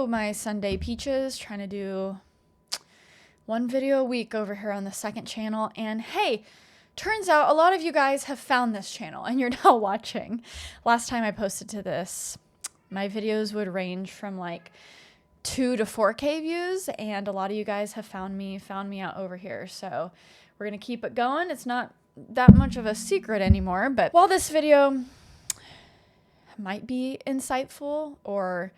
Hello, my Sunday peaches, trying to do one video a week over here on the second channel. And hey, turns out a lot of you guys have found this channel and you're now watching. Last time I posted to this, my videos would range from like 2 to 4K views, and a lot of you guys have found me out over here. So we're gonna keep it going. It's not that much of a secret anymore, but while this video might be insightful, or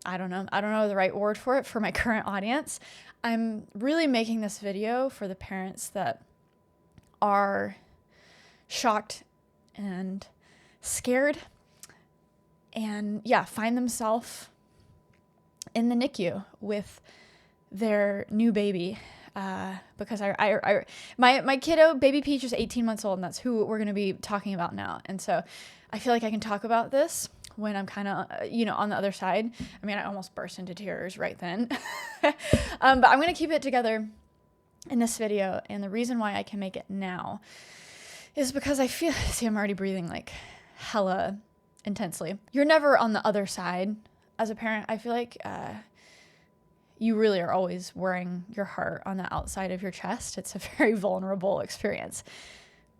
I don't know the right word for it for my current audience, I'm really making this video for the parents that are shocked and scared and find themselves in the NICU with their new baby. Because my kiddo, baby Peach, is 18 months old, and that's who we're going to be talking about now. And so I feel like I can talk about this when I'm kind of, on the other side. I mean, I almost burst into tears right then. But I'm going to keep it together in this video. And the reason why I can make it now is because I feel, see, I'm already breathing like hella intensely. You're never on the other side as a parent. I feel like, you really are always wearing your heart on the outside of your chest. It's a very vulnerable experience.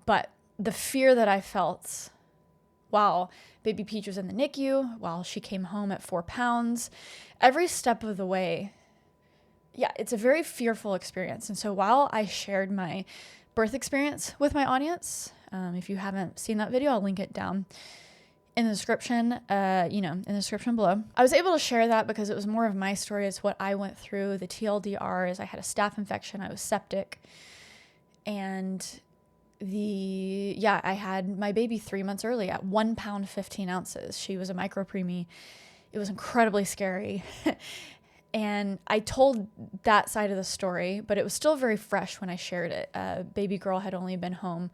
But the fear that I felt while baby Peach was in the NICU, while she came home at 4 pounds, every step of the way, it's a very fearful experience. And so while I shared my birth experience with my audience, if you haven't seen that video, I'll link it down in the description, in the description below. I was able to share that because it was more of my story. It's what I went through. The TLDR is I had a staph infection. I was septic. And I had my baby 3 months early at 1 pound, 15 ounces. She was a Micro Preemie. It was incredibly scary. And I told that side of the story, but it was still very fresh when I shared it. Baby girl had only been home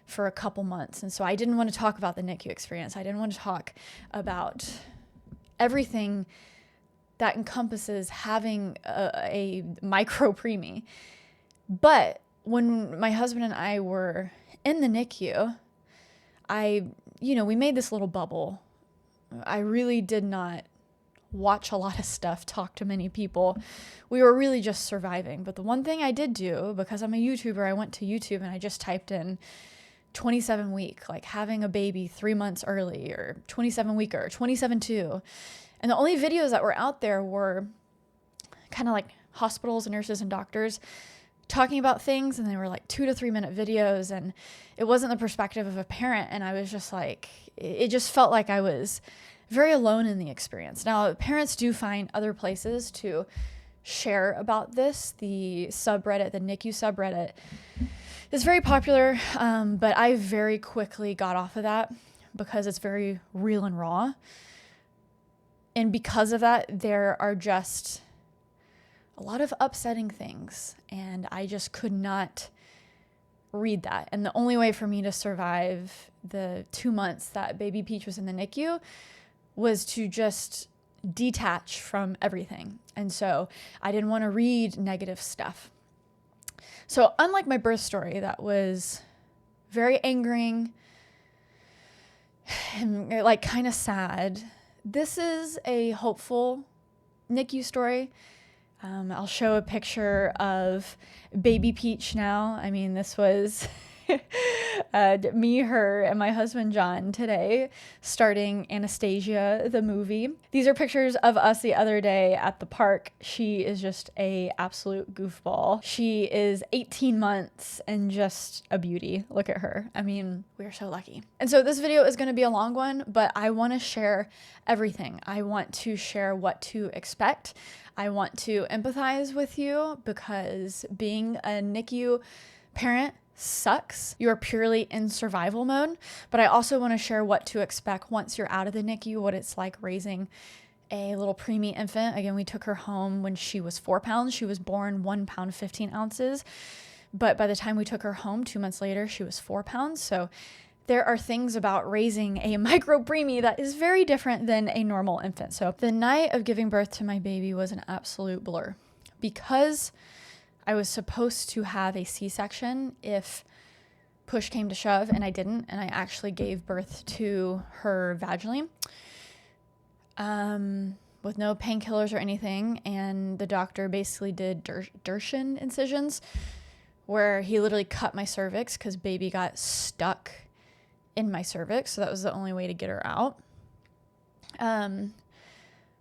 for a couple months. And so I didn't want to talk about the NICU experience. I didn't want to talk about everything that encompasses having a Micro Preemie. But when my husband and I were in the NICU, we made this little bubble. I really did not watch a lot of stuff, talk to many people. We were really just surviving. But the one thing I did do, because I'm a YouTuber, I went to YouTube and I just typed in 27 week, like having a baby 3 months early, or 27 week, or 27-2. And the only videos that were out there were kind of like hospitals and nurses and doctors talking about things. And they were like 2 to 3 minute videos. And it wasn't the perspective of a parent. And I was just like, it just felt like I was very alone in the experience. Now, parents do find other places to share about this. The subreddit, the NICU subreddit, is very popular, but I very quickly got off of that because it's very real and raw. And because of that, there are just a lot of upsetting things, and I just could not read that. And the only way for me to survive the 2 months that baby Peach was in the NICU was to just detach from everything. And so I didn't want to read negative stuff. So unlike my birth story, that was very angering and like kind of sad, this is a hopeful NICU story. I'll show a picture of baby Peach now. I mean, this was me, her, and my husband John today, starting Anastasia, the movie. These are pictures of us the other day at the park. She is just a absolute goofball. She is 18 months and just a beauty. Look at her. I mean, we're so lucky. And so this video is going to be a long one, but I want to share everything. I want to share what to expect. I want to empathize with you because being a NICU parent sucks. You're purely in survival mode, but I also want to share what to expect once you're out of the NICU, what it's like raising a little preemie infant. Again, we took her home when she was 4 pounds. She was born 1 pound, 15 ounces. But by the time we took her home 2 months later, she was 4 pounds. So there are things about raising a Micro Preemie that is very different than a normal infant. So the night of giving birth to my baby was an absolute blur because I was supposed to have a C-section if push came to shove, and I didn't, and I actually gave birth to her vaginally. with no painkillers or anything. And the doctor basically did Dershin incisions, where he literally cut my cervix because baby got stuck in my cervix. So that was the only way to get her out.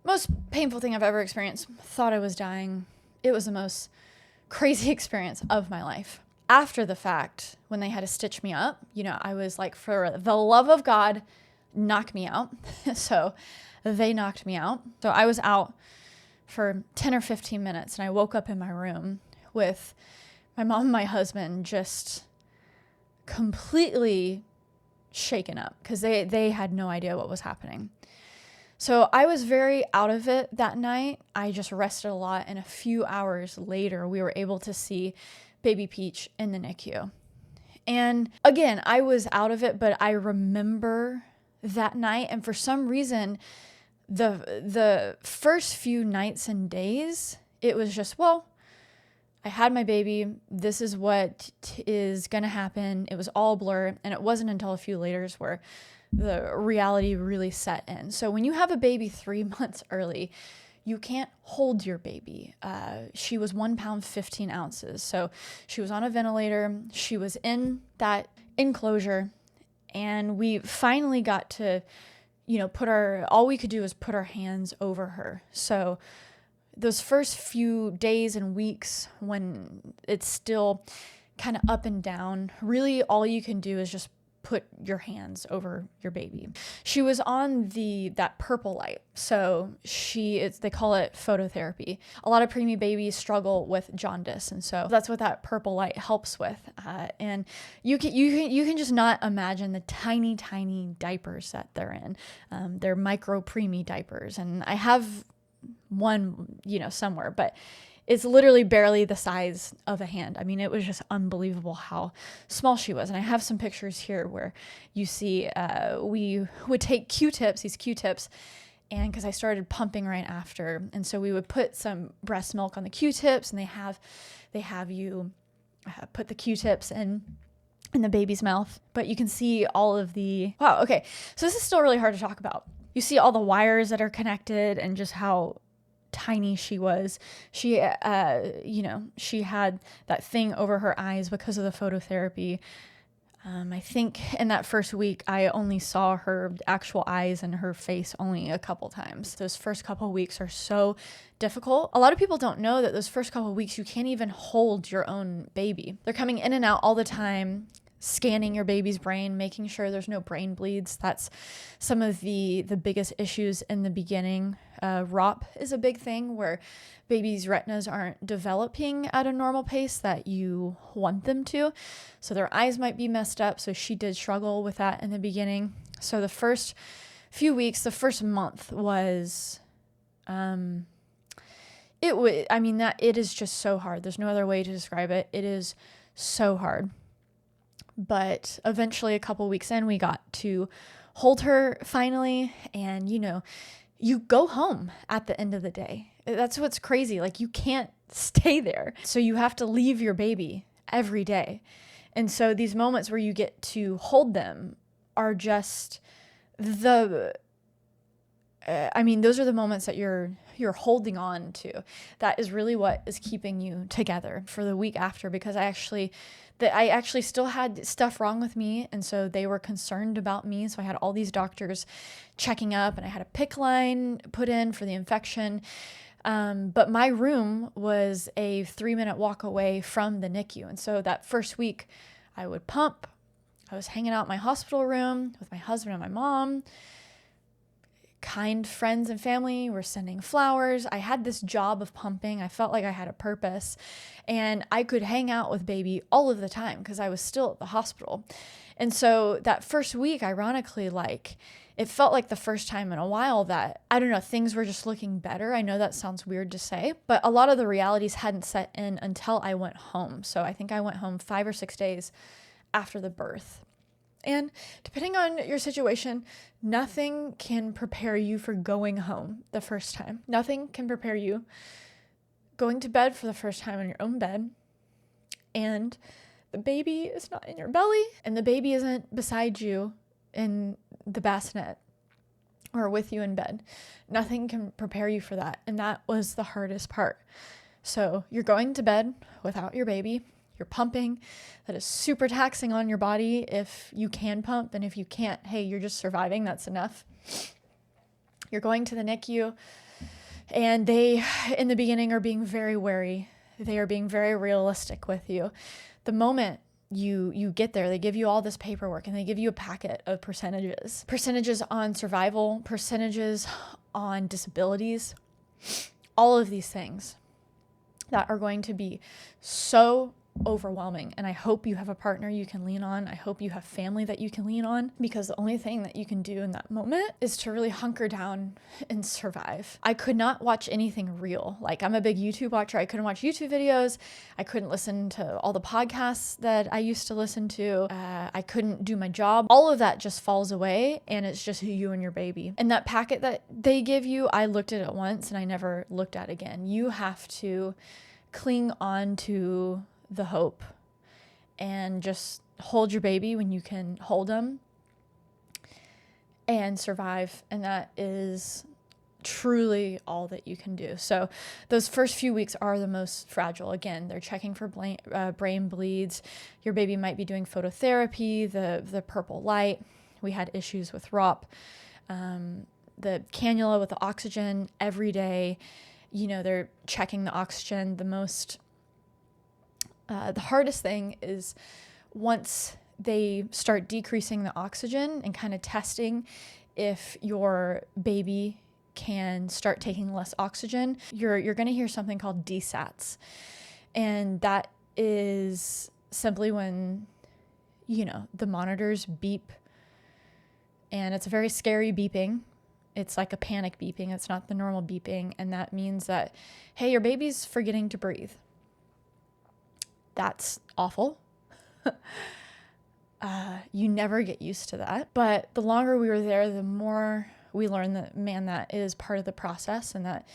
Most painful thing I've ever experienced. Thought I was dying. It was the most crazy experience of my life. After the fact, when they had to stitch me up, I was like, for the love of God, knock me out. So they knocked me out. So I was out for 10 or 15 minutes, and I woke up in my room with my mom and my husband just completely shaken up because they had no idea what was happening. So I was very out of it that night. I just rested a lot, and a few hours later, we were able to see baby Peach in the NICU. And again, I was out of it, but I remember that night, and for some reason, the first few nights and days, it was just, well, I had my baby. This is what is going to happen. It was all blur, and it wasn't until a few later where the reality really set in. So when you have a baby 3 months early, you can't hold your baby. She was 1 pound, 15 ounces. So she was on a ventilator. She was in that enclosure, and we finally got to, all we could do was put our hands over her. So those first few days and weeks when it's still kind of up and down, really all you can do is just put your hands over your baby. She was on that purple light. So they call it phototherapy. A lot of preemie babies struggle with jaundice. And so that's what that purple light helps with. And you can just not imagine the tiny, tiny diapers that they're in. They're Micro Preemie diapers. And I have one, somewhere, but it's literally barely the size of a hand. I mean, it was just unbelievable how small she was. And I have some pictures here where you see we would take these Q-tips, and because I started pumping right after. And so we would put some breast milk on the Q-tips, and they have you put the Q-tips in the baby's mouth. But you can see all of wow, okay. So this is still really hard to talk about. You see all the wires that are connected and just how tiny she was. She had that thing over her eyes because of the phototherapy. I think in that first week, I only saw her actual eyes and her face only a couple times. Those first couple weeks are so difficult. A lot of people don't know that those first couple weeks, you can't even hold your own baby. They're coming in and out all the time, scanning your baby's brain, making sure there's no brain bleeds. That's some of the biggest issues in the beginning. ROP is a big thing where babies' retinas aren't developing at a normal pace that you want them to. So their eyes might be messed up. So she did struggle with that in the beginning. So the first few weeks, the first month was, it is just so hard. There's no other way to describe it. It is so hard. But eventually, a couple weeks in, we got to hold her finally. And, you go home at the end of the day. That's what's crazy. Like, you can't stay there. So you have to leave your baby every day. And so these moments where you get to hold them are just those are the moments that you're holding on to. That is really what is keeping you together for the week after, because I actually still had stuff wrong with me, and so they were concerned about me. So I had all these doctors checking up, and I had a PICC line put in for the infection. But my room was a 3-minute walk away from the NICU. And so that first week I would pump. I was hanging out in my hospital room with my husband and my mom. Kind friends and family were sending flowers. I had this job of pumping. I felt like I had a purpose, and I could hang out with baby all of the time because I was still at the hospital. And so that first week, ironically, it felt like the first time in a while that, I don't know, things were just looking better. I know that sounds weird to say, but a lot of the realities hadn't set in until I went home. So I think I went home 5 or 6 days after the birth. And depending on your situation, nothing can prepare you for going home the first time. Nothing can prepare you going to bed for the first time in your own bed, and the baby is not in your belly, and the baby isn't beside you in the bassinet. or with you in bed. Nothing can prepare you for that. And that was the hardest part. So you're going to bed without your baby. You're pumping. That is super taxing on your body if you can pump. And if you can't, hey, you're just surviving. That's enough. You're going to the NICU. And they, in the beginning, are being very wary. They are being very realistic with you. The moment you get there, they give you all this paperwork and they give you a packet of percentages on survival, percentages on disabilities, all of these things that are going to be so overwhelming. And I hope you have a partner you can lean on. I hope you have family that you can lean on, because the only thing that you can do in that moment is to really hunker down and survive. I could not watch anything real. Like, I'm a big YouTube watcher. I couldn't watch YouTube videos. I couldn't listen to all the podcasts that I used to listen to. I couldn't do my job. All of that just falls away, and it's just you and your baby. And that packet that they give you, I looked at it once and I never looked at it again. You have to cling on to the hope and just hold your baby when you can hold them and survive. And that is truly all that you can do. So those first few weeks are the most fragile. Again, they're checking for brain bleeds. Your baby might be doing phototherapy, the purple light. We had issues with ROP, the cannula with the oxygen every day. You know, they're checking the oxygen. The hardest thing is once they start decreasing the oxygen and kind of testing if your baby can start taking less oxygen, you're going to hear something called desats. And that is simply when, you know, the monitors beep, and it's a very scary beeping. It's like a panic beeping. It's not the normal beeping. And that means that, hey, your baby's forgetting to breathe. That's awful. You never get used to that. But the longer we were there, the more we learned that, man, that is part of the process, and that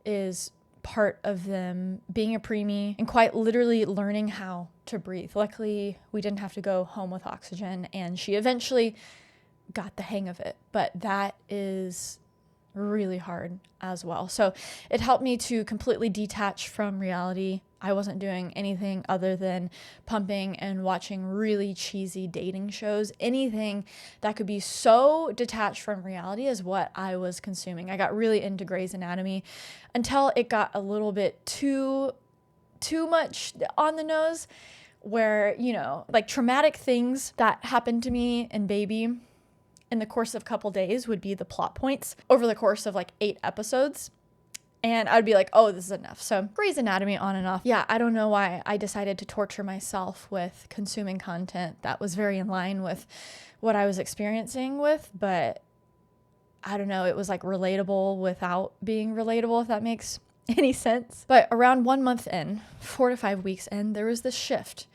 is part of them being a preemie and quite literally learning how to breathe. Luckily, we didn't have to go home with oxygen, and she eventually got the hang of it. But that is really hard as well. So it helped me to completely detach from reality. I wasn't doing anything other than pumping and watching really cheesy dating shows. Anything that could be so detached from reality is what I was consuming. I got really into Grey's Anatomy until it got a little bit too much on the nose, where, you know, like traumatic things that happened to me and baby in the course of a couple days would be the plot points over the course of like 8 episodes. And I'd be like, oh, this is enough. So Grey's Anatomy on and off. Yeah, I don't know why I decided to torture myself with consuming content that was very in line with what I was experiencing with, but I don't know, it was like relatable without being relatable, if that makes any sense. But around 1 month in, 4 to 5 weeks in, there was this shift.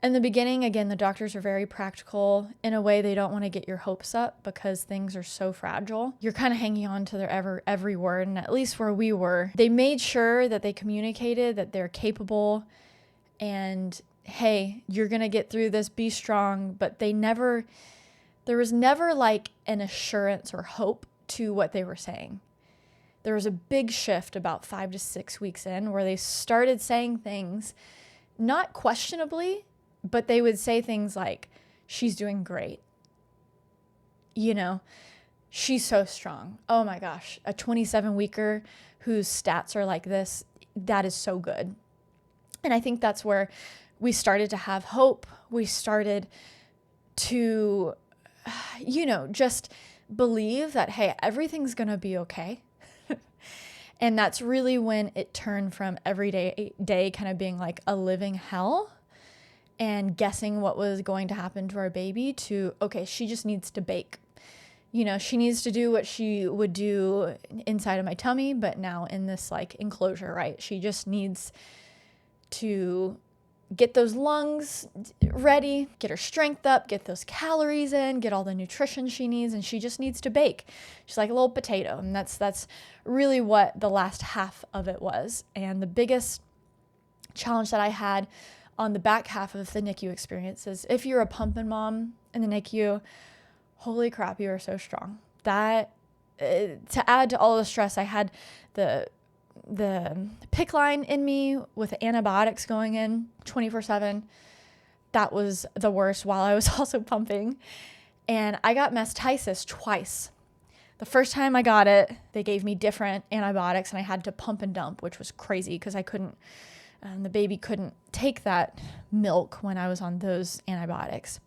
In the beginning, again, the doctors are very practical. In a way, they don't want to get your hopes up because things are so fragile. You're kind of hanging on to their every word, and at least where we were, they made sure that they communicated that they're capable and, hey, you're going to get through this, be strong. But there was never like an assurance or hope to what they were saying. There was a big shift about 5 to 6 weeks in where they started saying things, not questionably, but they would say things like, she's doing great. You know, she's so strong. Oh my gosh, a 27-weeker whose stats are like this, that is so good. And I think that's where we started to have hope. We started to, you know, just believe that, hey, everything's going to be okay. And that's really when it turned from every day kind of being like a living hell and guessing what was going to happen to our baby to, okay, she just needs to bake. You know, she needs to do what she would do inside of my tummy, but now in this like enclosure, right? She just needs to get those lungs ready, get her strength up, get those calories in, get all the nutrition she needs, and she just needs to bake. She's like a little potato, and that's really what the last half of it was. And the biggest challenge that I had on the back half of the NICU experience is, if you're a pumping mom in the NICU, holy crap, you are so strong. That to add to all the stress, I had the PICC line in me with antibiotics going in 24/7. That was the worst while I was also pumping. And I got mastitis twice. The first time I got it, they gave me different antibiotics and I had to pump and dump, which was crazy because I couldn't, the baby couldn't take that milk when I was on those antibiotics.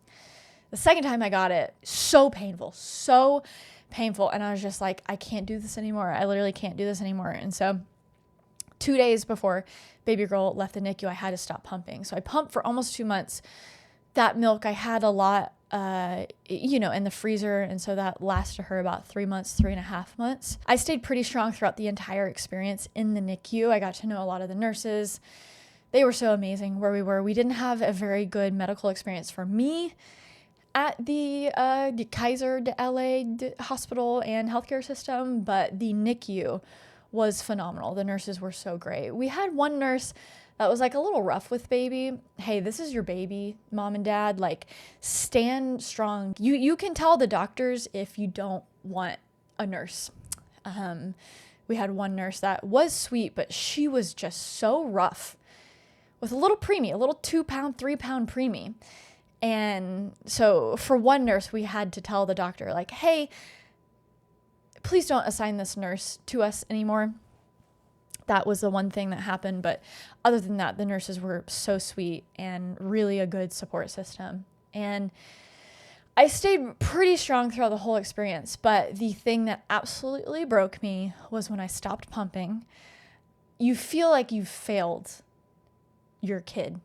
The second time I got it, so painful. And I was just like, I can't do this anymore. I literally can't do this anymore. And so 2 days before baby girl left the NICU, I had to stop pumping. So I pumped for almost 2 months. That milk, I had a lot, in the freezer. And so that lasted her about 3 months, 3.5 months. I stayed pretty strong throughout the entire experience in the NICU. I got to know a lot of the nurses. They were so amazing where we were. We didn't have a very good medical experience for me at the Kaiser de LA hospital and healthcare system, but the NICU was phenomenal. The nurses were so great. We had one nurse that was like a little rough with baby. Hey, this is your baby, mom and dad. Like, stand strong. You can tell the doctors if you don't want a nurse. We had one nurse that was sweet, but she was just so rough with a little preemie, a little 2-pound, 3-pound preemie. And so for one nurse, we had to tell the doctor, like, hey, please don't assign this nurse to us anymore. That was the one thing that happened. But other than that, the nurses were so sweet and really a good support system. And I stayed pretty strong throughout the whole experience. But the thing that absolutely broke me was when I stopped pumping. You feel like you've failed your kid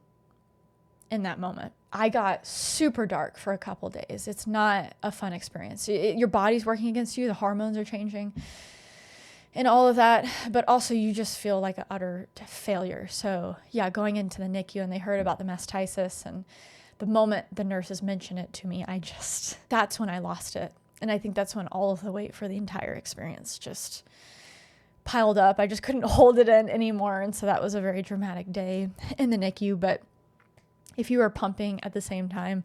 in that moment. I got super dark for a couple days. It's not a fun experience. Your body's working against you. The hormones are changing and all of that. But also you just feel like an utter failure. So yeah, going into the NICU and they heard about the mastitis, and the moment the nurses mentioned it to me, that's when I lost it. And I think that's when all of the weight for the entire experience just piled up. I just couldn't hold it in anymore. And so that was a very dramatic day in the NICU. But if you are pumping at the same time,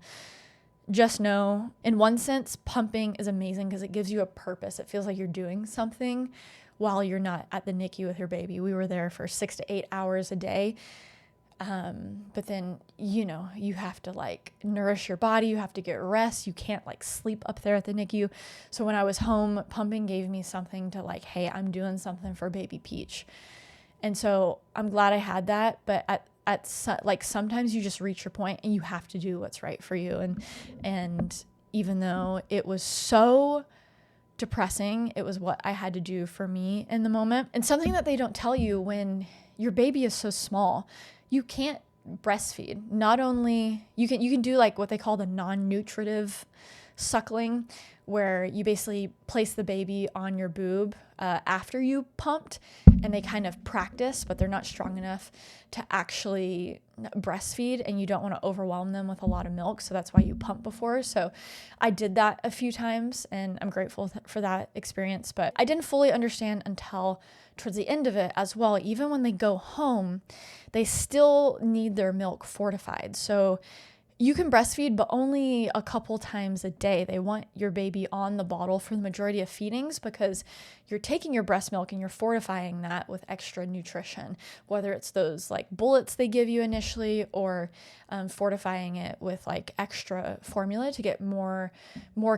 just know, in one sense, pumping is amazing because it gives you a purpose. It feels like you're doing something while you're not at the NICU with your baby. We were there for 6 to 8 hours a day. But then, you have to like nourish your body. You have to get rest. You can't like sleep up there at the NICU. So when I was home, pumping gave me something to like, hey, I'm doing something for baby Peach. And so I'm glad I had that. But sometimes you just reach your point and you have to do what's right for you. And even though it was so depressing, it was what I had to do for me in the moment. And something that they don't tell you when your baby is so small, you can't breastfeed. Not only you can do like what they call the non-nutritive suckling, where you basically place the baby on your boob after you pumped, and they kind of practice, but they're not strong enough to actually breastfeed, and you don't want to overwhelm them with a lot of milk. So that's why you pump before. So I did that a few times, and I'm grateful for that experience. But I didn't fully understand until towards the end of it as well. Even when they go home, they still need their milk fortified. So you can breastfeed, but only a couple times a day. They want your baby on the bottle for the majority of feedings because you're taking your breast milk and you're fortifying that with extra nutrition, whether it's those like bullets they give you initially or fortifying it with like extra formula to get more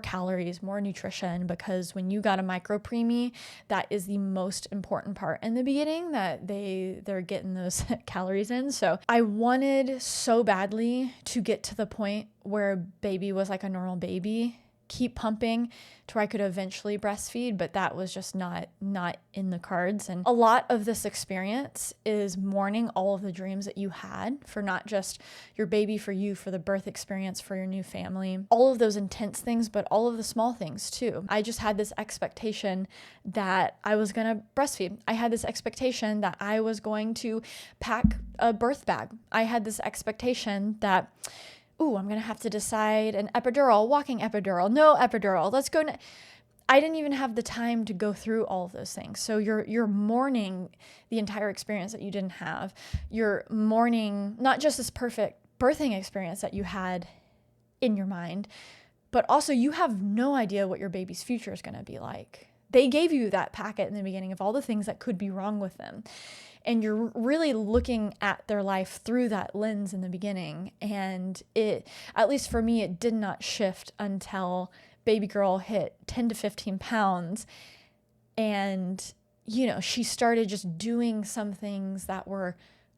calories, more nutrition. Because when you got a micro preemie, that is the most important part in the beginning, that they're getting those calories in. So I wanted so badly to get to the point where baby was like a normal baby, keep pumping to where I could eventually breastfeed, but that was just not in the cards. And a lot of this experience is mourning all of the dreams that you had for not just your baby, for you, for the birth experience, for your new family, all of those intense things, but all of the small things too. I just had this expectation that I was going to breastfeed. I had this expectation that I was going to pack a birth bag. I had this expectation that, I'm going to have to decide an epidural, walking epidural, no epidural, let's go. I didn't even have the time to go through all of those things. So you're mourning the entire experience that you didn't have. You're mourning not just this perfect birthing experience that you had in your mind, but also you have no idea what your baby's future is going to be like. they gave you that packet in the beginning of all the things that could be wrong with them. And you're really looking at their life through that lens in the beginning. And it, at least for me, it did not shift until baby girl hit 10 to 15 pounds. And, you know, she started just doing some things that were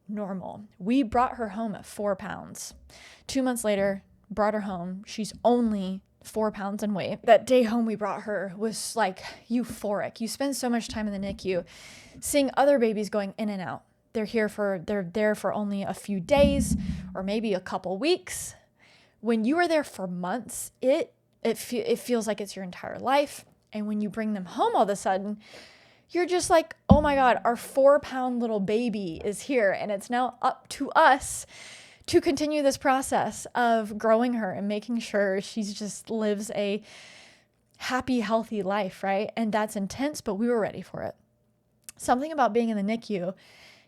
normal. We brought her home at 4 pounds. 2 months later, brought her home. She's only 4 pounds in weight. That day home we brought her was like euphoric. You spend so much time in the NICU seeing other babies going in and out. They're there for only a few days or maybe a couple weeks. When you are there for months, it feels like it's your entire life. And when you bring them home all of a sudden, you're just like, oh my God, our 4-pound little baby is here. And it's now up to us to continue this process of growing her and making sure she just lives a happy, healthy life, right? And that's intense, but we were ready for it. Something about being in the NICU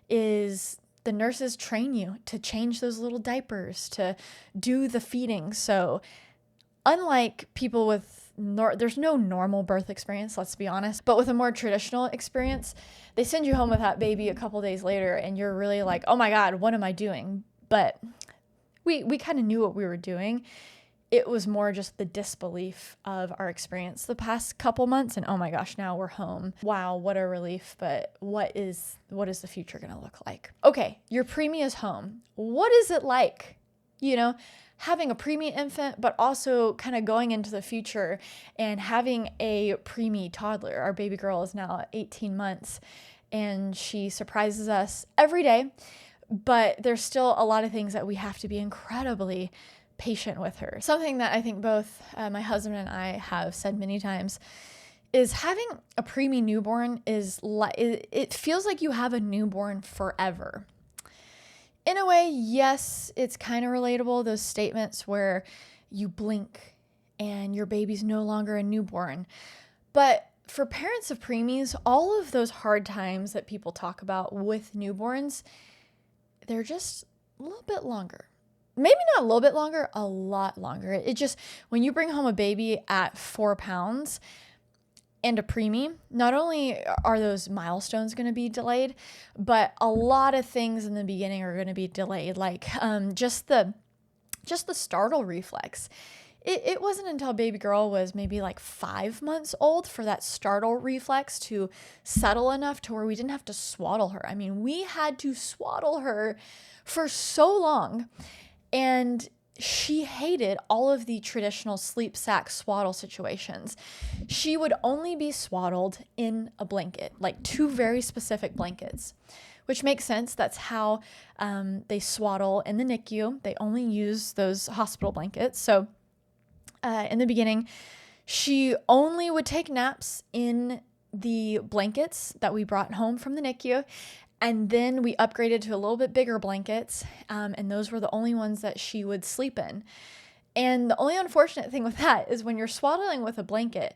is the nurses train you to change those little diapers, to do the feeding. So unlike people with there's no normal birth experience, let's be honest, but with a more traditional experience, they send you home with that baby a couple days later and you're really like, oh my God, what am I doing? But we kind of knew what we were doing. It was more just the disbelief of our experience the past couple months. And oh my gosh, now we're home. Wow, what a relief. But what is the future going to look like? Okay, your preemie is home. What is it like? You know, having a preemie infant, but also kind of going into the future and having a preemie toddler. Our baby girl is now 18 months and she surprises us every day, but there's still a lot of things that we have to be incredibly patient with her. Something that I think both my husband and I have said many times is having a preemie newborn it feels like you have a newborn forever. In a way, yes, it's kind of relatable, those statements where you blink and your baby's no longer a newborn. But for parents of preemies, all of those hard times that people talk about with newborns, they're just a little bit longer. Maybe not a little bit longer, a lot longer. It just, when you bring home a baby at 4 pounds and a preemie, not only are those milestones going to be delayed, but a lot of things in the beginning are going to be delayed, like just the startle reflex. It wasn't until baby girl was maybe like 5 months old for that startle reflex to settle enough to where we didn't have to swaddle her. I mean, we had to swaddle her for so long, and she hated all of the traditional sleep sack swaddle situations. She would only be swaddled in a blanket, like 2 very specific blankets, which makes sense. That's how they swaddle in the NICU. They only use those hospital blankets. So in the beginning, she only would take naps in the blankets that we brought home from the NICU. And then we upgraded to a little bit bigger blankets, and those were the only ones that she would sleep in. And the only unfortunate thing with that is when you're swaddling with a blanket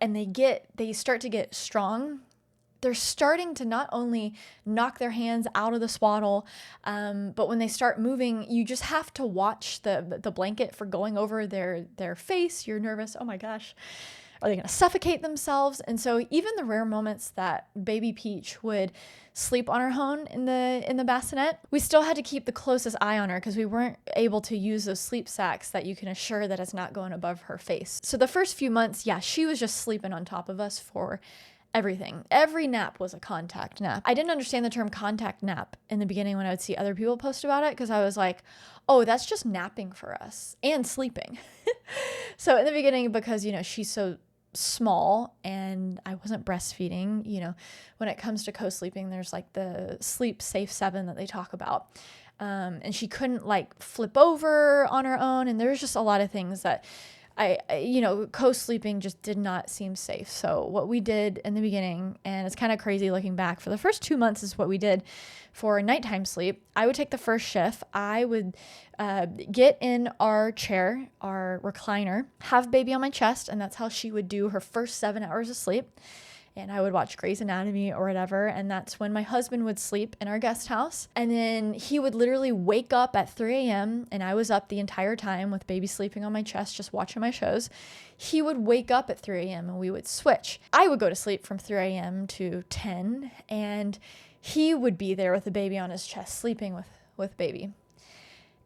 and they start to get strong, they're starting to not only knock their hands out of the swaddle, but when they start moving, you just have to watch the blanket for going over their face. You're nervous. Oh my gosh. Are they going to suffocate themselves? And so even the rare moments that baby Peach would sleep on her own in the bassinet, we still had to keep the closest eye on her because we weren't able to use those sleep sacks that you can assure that it's not going above her face. So the first few months, yeah, she was just sleeping on top of us for everything. Every nap was a contact nap. I didn't understand the term contact nap in the beginning when I would see other people post about it because I was like, oh, that's just napping for us and sleeping. So in the beginning, because, you know, she's so small and I wasn't breastfeeding, you know, when it comes to co-sleeping, there's like the sleep safe 7 that they talk about. And she couldn't like flip over on her own. And there's just a lot of things that co-sleeping just did not seem safe. So what we did in the beginning, and it's kind of crazy looking back, for the first 2 months is what we did for nighttime sleep. I would take the first shift. I would get in our chair, our recliner, have baby on my chest, and that's how she would do her first 7 hours of sleep. and I would watch Grey's Anatomy or whatever. And that's when my husband would sleep in our guest house. And then he would literally wake up at 3 a.m. and I was up the entire time with baby sleeping on my chest, just watching my shows. He would wake up at 3 a.m. and we would switch. I would go to sleep from 3 a.m. to 10, and he would be there with the baby on his chest, sleeping with baby.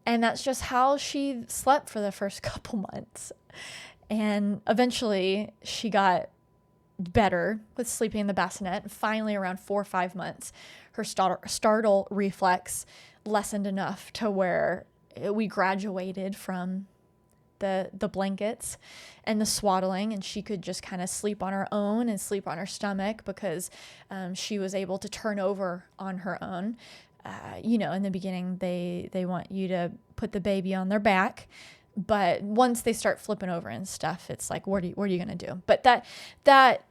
And that's just how she slept for the first couple months. And eventually she got better with sleeping in the bassinet. Finally, around 4 or 5 months, her startle reflex lessened enough to where we graduated from the blankets and the swaddling, and she could just kind of sleep on her own and sleep on her stomach because she was able to turn over on her own. In the beginning, they want you to put the baby on their back, but once they start flipping over and stuff, it's like, what are you going to do? But that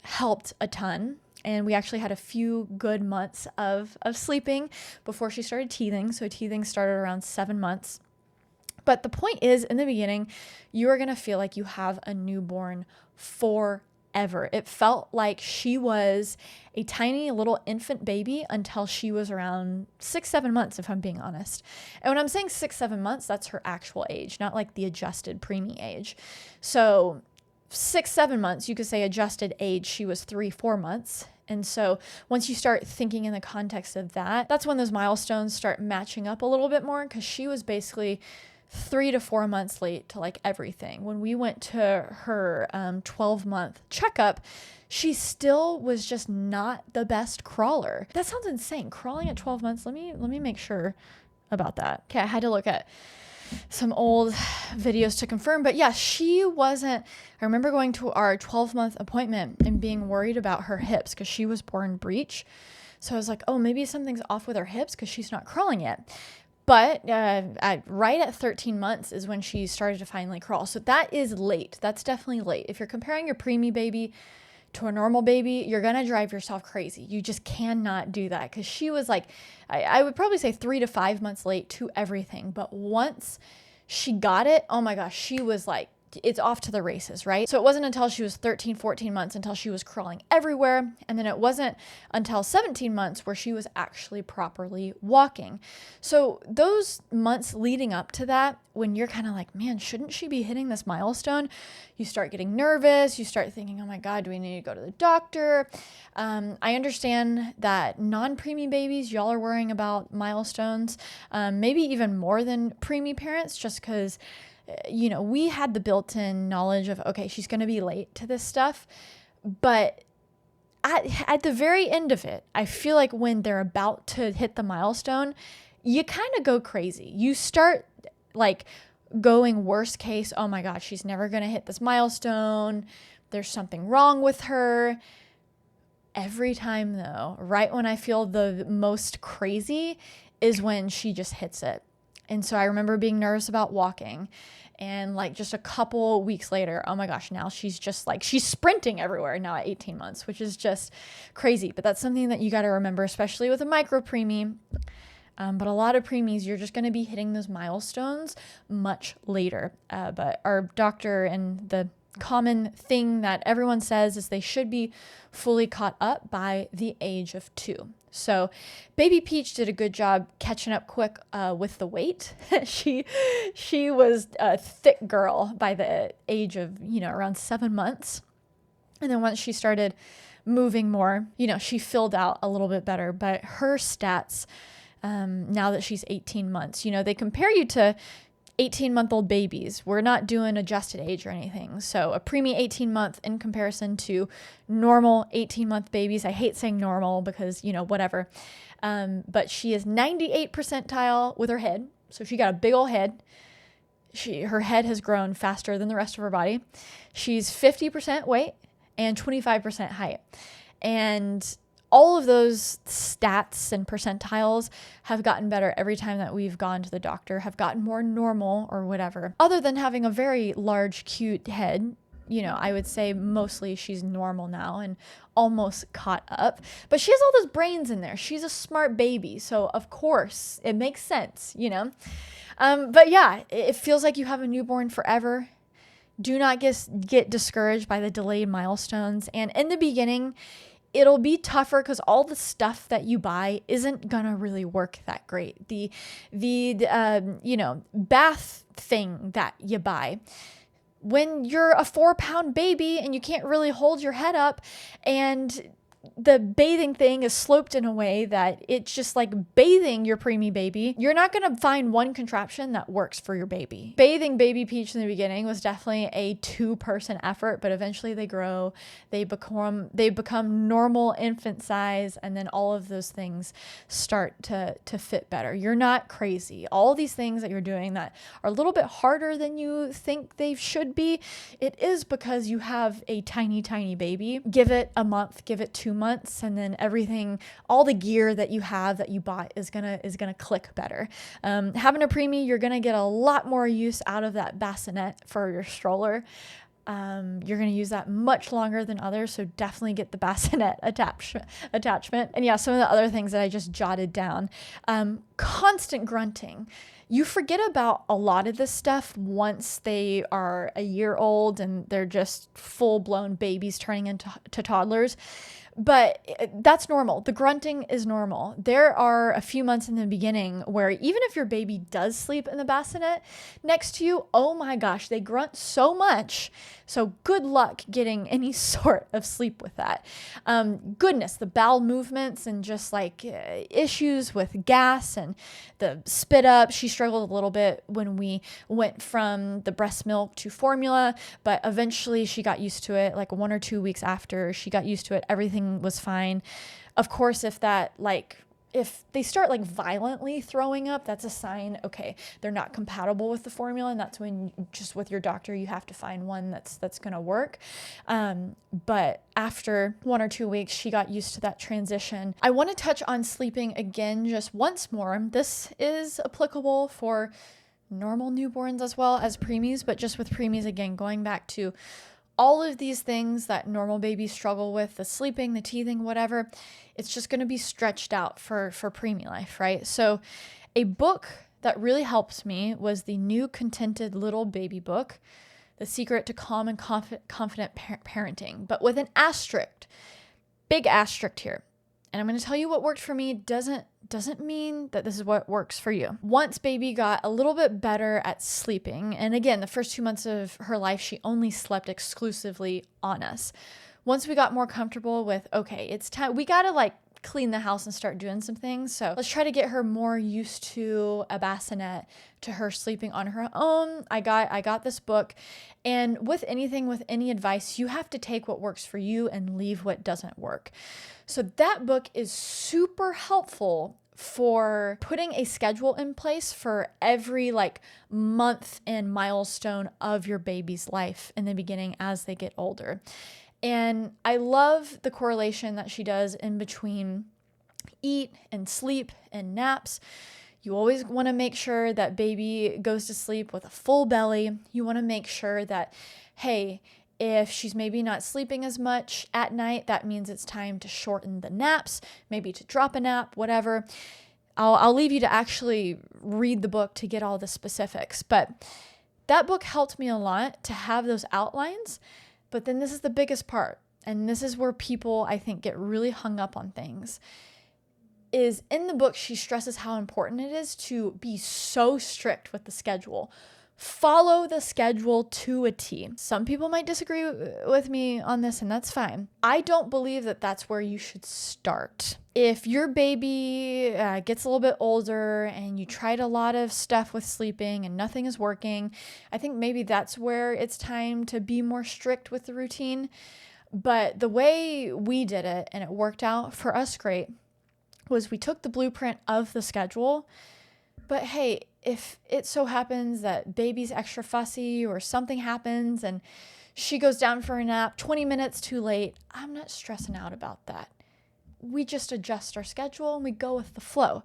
helped a ton. And we actually had a few good months of sleeping before she started teething. So teething started around 7 months. But the point is, in the beginning, you are going to feel like you have a newborn forever. It felt like she was a tiny little infant baby until she was around 6-7 months, if I'm being honest. And when I'm saying 6-7 months, that's her actual age, not like the adjusted preemie age. So 6-7 months, you could say adjusted age, she was 3-4 months. And so once you start thinking in the context of that, that's when those milestones start matching up a little bit more, because she was basically 3 to 4 months late to like everything. When we went to her 12-month checkup, she still was just not the best crawler. That sounds insane. Crawling at 12 months. Let me make sure about that. Okay, I had to look at some old videos to confirm, but yeah, she wasn't. I remember going to our 12-month appointment and being worried about her hips because she was born breech. So I was like, oh, maybe something's off with her hips because she's not crawling yet. But right at 13 months is when she started to finally crawl. So that is late. That's definitely late. If you're comparing your preemie baby to a normal baby, you're going to drive yourself crazy. You just cannot do that, because she was like, I would probably say 3 to 5 months late to everything. But once she got it, oh my gosh, she was like, it's off to the races, right? So it wasn't until she was 13, 14 months until she was crawling everywhere. And then it wasn't until 17 months where she was actually properly walking. So those months leading up to that, when you're kind of like, man, shouldn't she be hitting this milestone? You start getting nervous. You start thinking, oh my God, do we need to go to the doctor? I understand that non-preemie babies, y'all are worrying about milestones, maybe even more than preemie parents, just because we had the built-in knowledge of, okay, she's going to be late to this stuff. But at the very end of it, I feel like when they're about to hit the milestone, you kind of go crazy. You start like going worst case, oh my God, she's never going to hit this milestone. There's something wrong with her. Every time though, right when I feel the most crazy is when she just hits it. And so I remember being nervous about walking, and like just a couple weeks later, oh my gosh, now she's just like, she's sprinting everywhere now at 18 months, which is just crazy. But that's something that you got to remember, especially with a micro preemie. But a lot of preemies, you're just going to be hitting those milestones much later. But our doctor, and the common thing that everyone says is they should be fully caught up by the age of 2. So baby Peach did a good job catching up quick with the weight. She was a thick girl by the age of, around 7 months. And then once she started moving more, she filled out a little bit better. But her stats, now that she's 18 months, they compare you to 18-month-old babies. We're not doing adjusted age or anything. So a preemie 18-month in comparison to normal 18-month babies. I hate saying normal because, whatever. But she is 98th percentile with her head. So she got a big old head. Her head has grown faster than the rest of her body. She's 50% weight and 25% height. And all of those stats and percentiles have gotten better every time that we've gone to the doctor, have gotten more normal or whatever. Other than having a very large, cute head, I would say mostly she's normal now and almost caught up. But she has all those brains in there. She's a smart baby. So, of course, it makes sense, But yeah, it feels like you have a newborn forever. Do not get discouraged by the delayed milestones. And in the beginning, it'll be tougher because all the stuff that you buy isn't gonna really work that great. The bath thing that you buy, when you're a 4-pound baby and you can't really hold your head up, and the bathing thing is sloped in a way that it's just like bathing your preemie baby, you're not going to find one contraption that works for your baby. Bathing baby Peach in the beginning was definitely a 2-person effort, but eventually they grow, they become normal infant size, and then all of those things start to fit better. You're not crazy. All these things that you're doing that are a little bit harder than you think they should be, it is because you have a tiny, tiny baby. Give it a month, give it 2 months, and then everything, all the gear that you have that you bought is gonna click better. Having a preemie, you're gonna get a lot more use out of that bassinet for your stroller. You're going to use that much longer than others, so definitely get the bassinet attachment. And yeah, some of the other things that I just jotted down. Constant grunting. You forget about a lot of this stuff once they are a year old and they're just full-blown babies turning into toddlers. But that's normal. The grunting is normal. There are a few months in the beginning where even if your baby does sleep in the bassinet next to you, oh my gosh, they grunt so much. So good luck getting any sort of sleep with that. Goodness, the bowel movements and just like issues with gas and the spit up. She struggled a little bit when we went from the breast milk to formula, but eventually she got used to it. Like 1 or 2 weeks after she got used to it, everything was fine. Of course, if they start like violently throwing up, that's a sign, okay, they're not compatible with the formula. And that's when just with your doctor, you have to find one that's going to work. But after 1 or 2 weeks, she got used to that transition. I want to touch on sleeping again, just once more. This is applicable for normal newborns as well as preemies, but just with preemies, again, going back to all of these things that normal babies struggle with, the sleeping, the teething, whatever, it's just going to be stretched out for preemie life, right? So a book that really helped me was the new Contented Little Baby book, The Secret to Calm and Confident Parenting, but with an asterisk, big asterisk here. And I'm going to tell you what worked for me doesn't mean that this is what works for you. Once baby got a little bit better at sleeping, and again, the first 2 months of her life, she only slept exclusively on us. Once we got more comfortable with, okay, it's time, we got to like clean the house and start doing some things. So let's try to get her more used to a bassinet, to her sleeping on her own. I got this book, and with any advice, you have to take what works for you and leave what doesn't work. So that book is super helpful for putting a schedule in place for every like month and milestone of your baby's life in the beginning as they get older. And I love the correlation that she does in between eat and sleep and naps. You always want to make sure that baby goes to sleep with a full belly. You want to make sure that, hey, if she's maybe not sleeping as much at night, that means it's time to shorten the naps, maybe to drop a nap, whatever. I'll leave you to actually read the book to get all the specifics. But that book helped me a lot to have those outlines. But then this is the biggest part, and this is where people, I think, get really hung up on things, is in the book, she stresses how important it is to be so strict with the schedule. Follow the schedule to a T. Some people might disagree with me on this, and that's fine. I don't believe that that's where you should start. If your baby gets a little bit older and you tried a lot of stuff with sleeping and nothing is working, I think maybe that's where it's time to be more strict with the routine. But the way we did it, and it worked out for us great, was we took the blueprint of the schedule. But hey, if it so happens that baby's extra fussy or something happens and she goes down for a nap 20 minutes too late, I'm not stressing out about that. We just adjust our schedule and we go with the flow.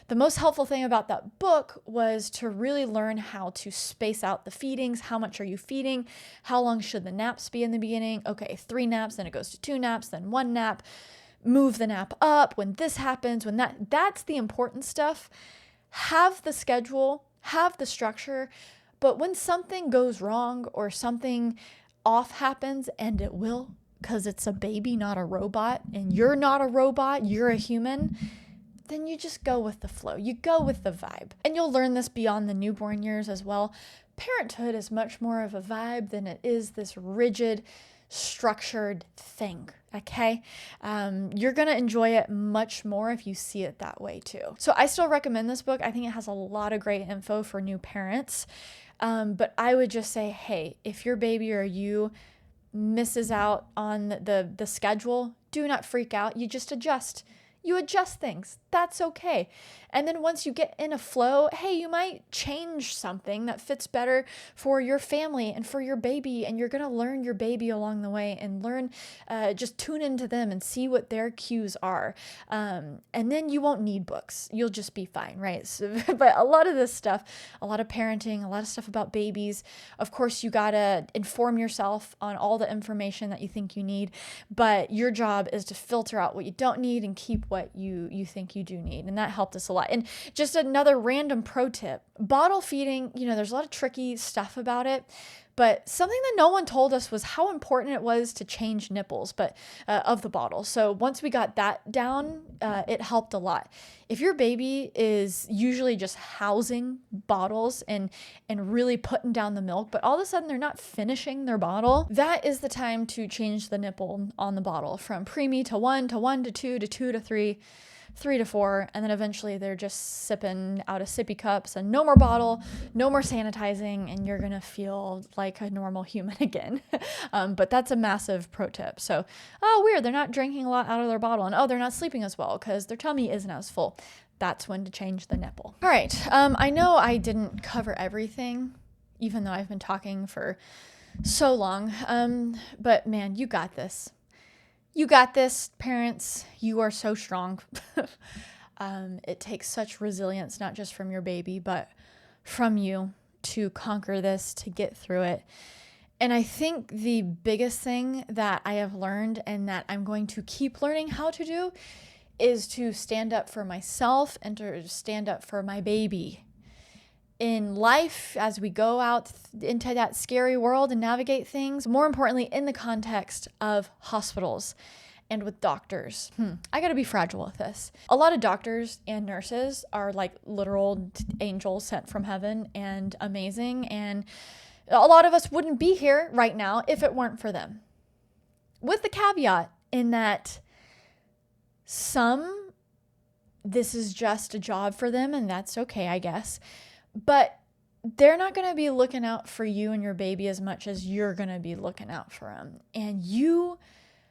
The most helpful thing about that book was to really learn how to space out the feedings. How much are you feeding? How long should the naps be in the beginning? Okay, 3 naps, then it goes to 2 naps, then 1 nap. Move the nap up when this happens, when that's the important stuff. Have the schedule, have the structure, But when something goes wrong or something off happens, and it will, because it's a baby, not a robot, and you're not a robot, you're a human, then you just go with the flow. You go with the vibe. And you'll learn this beyond the newborn years as well. Parenthood is much more of a vibe than it is this rigid, structured thing, okay? You're gonna enjoy it much more if you see it that way too. So I still recommend this book. I think it has a lot of great info for new parents. But I would just say, hey, if your baby or you misses out on the schedule, do not freak out. You just adjust. You adjust things. That's okay. And then once you get in a flow, hey, you might change something that fits better for your family and for your baby. And you're going to learn your baby along the way and learn, just tune into them and see what their cues are. And then you won't need books. You'll just be fine, right? So, but a lot of this stuff, a lot of parenting, a lot of stuff about babies, of course, you got to inform yourself on all the information that you think you need. But your job is to filter out what you don't need and keep what you think you do need. And that helped us a lot. And just another random pro tip, bottle feeding, there's a lot of tricky stuff about it, but something that no one told us was how important it was to change nipples, of the bottle. So once we got that down, it helped a lot. If your baby is usually just housing bottles and really putting down the milk, but all of a sudden they're not finishing their bottle, that is the time to change the nipple on the bottle from preemie to 1 to 1 to 2 to 2 to 3. 3 to 4, and then eventually they're just sipping out of sippy cups and no more bottle, no more sanitizing, and you're gonna feel like a normal human again. But that's a massive pro tip. So, weird, they're not drinking a lot out of their bottle, and they're not sleeping as well because their tummy isn't as full. That's when to change the nipple. All right, I know I didn't cover everything, even though I've been talking for so long, but man, you got this. You got this, parents. You are so strong. It takes such resilience, not just from your baby, but from you to conquer this, to get through it. And I think the biggest thing that I have learned and that I'm going to keep learning how to do is to stand up for myself and to stand up for my baby. In life, as we go out into that scary world and navigate things, more importantly, in the context of hospitals and with doctors. I gotta be fragile with this. A lot of doctors and nurses are like literal angels sent from heaven and amazing, and a lot of us wouldn't be here right now if it weren't for them. With the caveat in that this is just a job for them, and that's okay, I guess. But they're not going to be looking out for you and your baby as much as you're going to be looking out for them. And you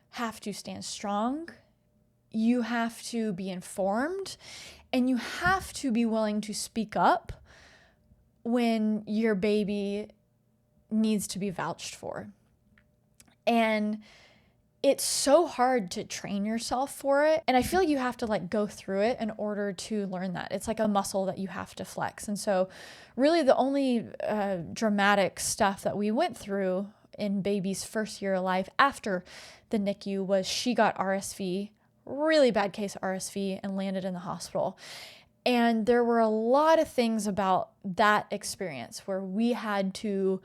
have to stand strong. You have to be informed. And you have to be willing to speak up when your baby needs to be vouched for. And it's so hard to train yourself for it. And I feel like you have to go through it in order to learn that. It's like a muscle that you have to flex. And so really the only dramatic stuff that we went through in baby's first year of life after the NICU was she got RSV, really bad case of RSV, and landed in the hospital. And there were a lot of things about that experience where we had to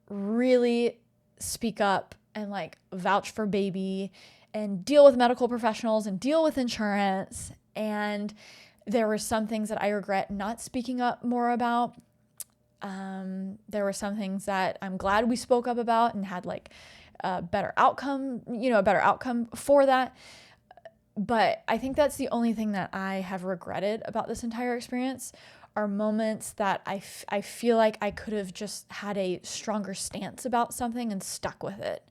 really speak up and vouch for baby and deal with medical professionals and deal with insurance. And there were some things that I regret not speaking up more about. There were some things that I'm glad we spoke up about and had a better outcome, a better outcome for that. But I think that's the only thing that I have regretted about this entire experience are moments that I feel like I could have just had a stronger stance about something and stuck with it.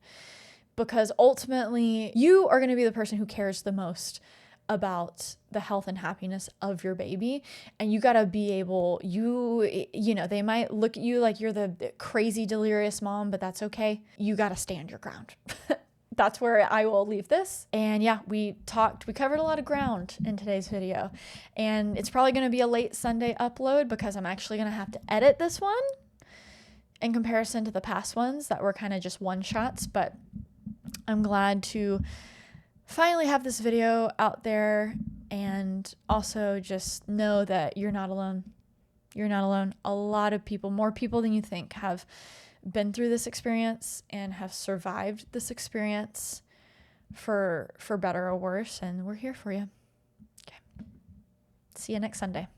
Because ultimately, you are going to be the person who cares the most about the health and happiness of your baby. And you got to be able, they might look at you like you're the crazy, delirious mom, but that's okay. You got to stand your ground. That's where I will leave this. And yeah, we covered a lot of ground in today's video. And it's probably going to be a late Sunday upload because I'm actually going to have to edit this one in comparison to the past ones that were kind of just one shots. But I'm glad to finally have this video out there and also just know that you're not alone. You're not alone. A lot of people, more people than you think, have been through this experience and have survived this experience for better or worse, and we're here for you. Okay. See you next Sunday.